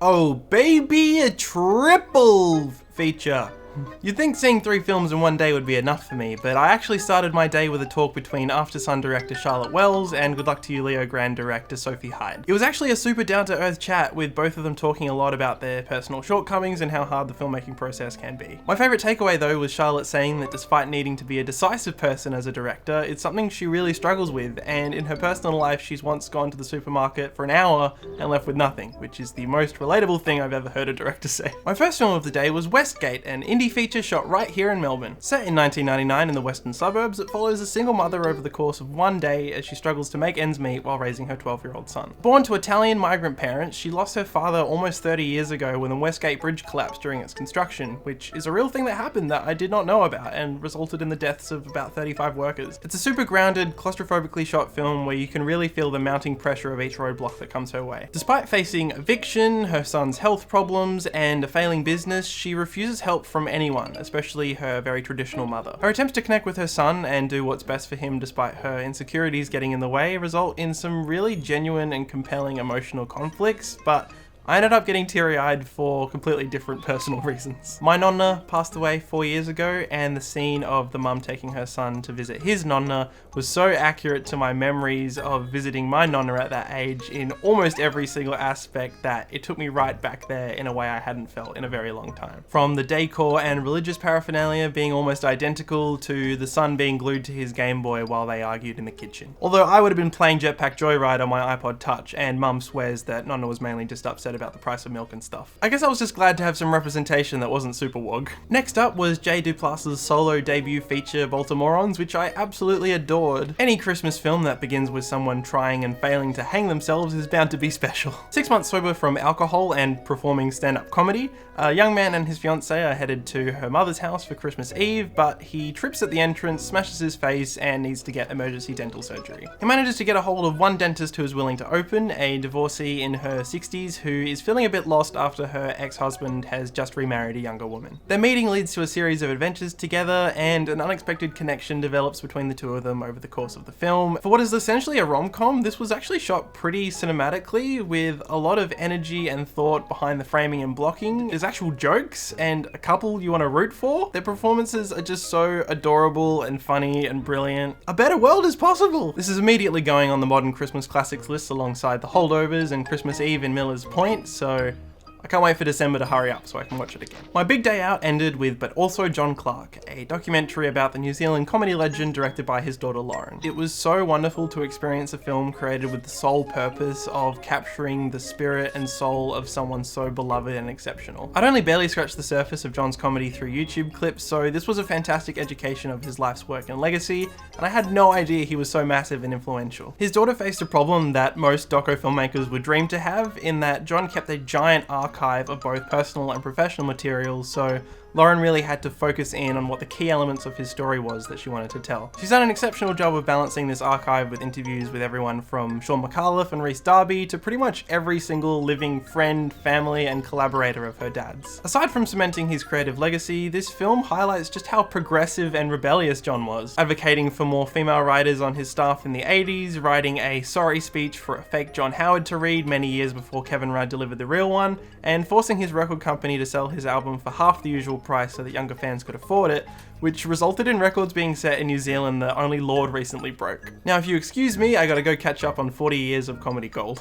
Oh baby, a triple feature. You'd think seeing 3 films in one day would be enough for me, but I actually started my day with a talk between After Sun director Charlotte Wells and Good Luck to You Leo Grand director Sophie Hyde. It was actually a super down-to-earth chat with both of them talking a lot about their personal shortcomings and how hard the filmmaking process can be. My favourite takeaway though was Charlotte saying that despite needing to be a decisive person as a director, it's something she really struggles with, and in her personal life she's once gone to the supermarket for an hour and left with nothing, which is the most relatable thing I've ever heard a director say. My first film of the day was Westgate, an indie feature shot right here in Melbourne. Set in 1999 in the western suburbs, it follows a single mother over the course of one day as she struggles to make ends meet while raising her 12-year-old son. Born to Italian migrant parents, she lost her father almost 30 years ago when the Westgate Bridge collapsed during its construction, which is a real thing that happened that I did not know about and resulted in the deaths of about 35 workers. It's a super grounded, claustrophobically shot film where you can really feel the mounting pressure of each roadblock that comes her way. Despite facing eviction, her son's health problems, and a failing business, she refuses help from anyone, especially her very traditional mother. Her attempts to connect with her son and do what's best for him despite her insecurities getting in the way result in some really genuine and compelling emotional conflicts, but I ended up getting teary-eyed for completely different personal reasons. My nonna passed away 4 years ago, and the scene of the mum taking her son to visit his nonna was so accurate to my memories of visiting my nonna at that age in almost every single aspect that it took me right back there in a way I hadn't felt in a very long time. From the decor and religious paraphernalia being almost identical to the son being glued to his Game Boy while they argued in the kitchen. Although I would have been playing Jetpack Joyride on my iPod Touch, and mum swears that nonna was mainly just upset about the price of milk and stuff. I guess I was just glad to have some representation that wasn't super wog. Next up was Jay Duplass's solo debut feature Baltimorons, which I absolutely adored. Any Christmas film that begins with someone trying and failing to hang themselves is bound to be special. 6 months sober from alcohol and performing stand-up comedy, a young man and his fiancée are headed to her mother's house for Christmas Eve, but he trips at the entrance, smashes his face, and needs to get emergency dental surgery. He manages to get a hold of one dentist who is willing to open, a divorcee in her 60s who is feeling a bit lost after her ex-husband has just remarried a younger woman. Their meeting leads to a series of adventures together, and an unexpected connection develops between the two of them over the course of the film. For what is essentially a rom-com, this was actually shot pretty cinematically, with a lot of energy and thought behind the framing and blocking. There's actual jokes, and a couple you want to root for. Their performances are just so adorable and funny and brilliant. A better world is possible! This is immediately going on the modern Christmas classics list alongside The Holdovers and Christmas Eve in Miller's Point, so I can't wait for December to hurry up so I can watch it again. My big day out ended with But Also John Clarke, a documentary about the New Zealand comedy legend directed by his daughter Lauren. It was so wonderful to experience a film created with the sole purpose of capturing the spirit and soul of someone so beloved and exceptional. I'd only barely scratched the surface of John's comedy through YouTube clips, so this was a fantastic education of his life's work and legacy, and I had no idea he was so massive and influential. His daughter faced a problem that most doco filmmakers would dream to have, in that John kept a giant archive of both personal and professional materials, so Lauren really had to focus in on what the key elements of his story was that she wanted to tell. She's done an exceptional job of balancing this archive with interviews with everyone from Sean McAuliffe and Rhys Darby to pretty much every single living friend, family, and collaborator of her dad's. Aside from cementing his creative legacy, this film highlights just how progressive and rebellious John was, advocating for more female writers on his staff in the 80s, writing a sorry speech for a fake John Howard to read many years before Kevin Rudd delivered the real one, and forcing his record company to sell his album for half the usual price so that younger fans could afford it, which resulted in records being set in New Zealand that only Lord recently broke. Now if you excuse me, I gotta go catch up on 40 years of comedy gold.